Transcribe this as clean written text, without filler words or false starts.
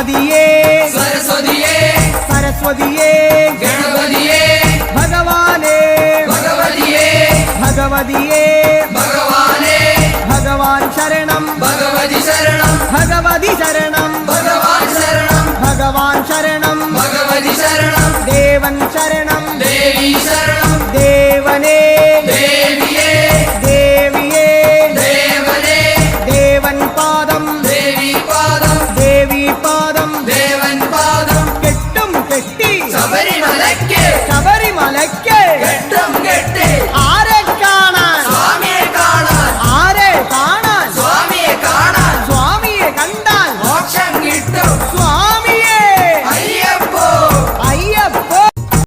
ഗണപതിയേ സരസ്വതിയേ സരസ്വതിയേ ഗണപതിയേ ഭഗവാനേ ഭഗവതിയേ ഭഗവതിയേ ഭഗവാനേ ഭഗവാൻ ശരണം ഭഗവതി ശരണം ഭഗവതി ശരണം ഭഗവാൻ ശരണം ഭഗവാൻ ശരണം ഭഗവതി ശരണം ദേവൻ ശരണം ദേവി ശരണം ദേവനേ ദേവിയേ ദേവിയേ ദേവനേ ദേവൻ പാദം ദേവി പാദം ദേവി പാദം ദേവൻ പാദം കെട്ടും കെട്ടി ശബരിമലയ്ക്ക് ശബരിമലയ്ക്ക് കെട്ടും കെട്ടി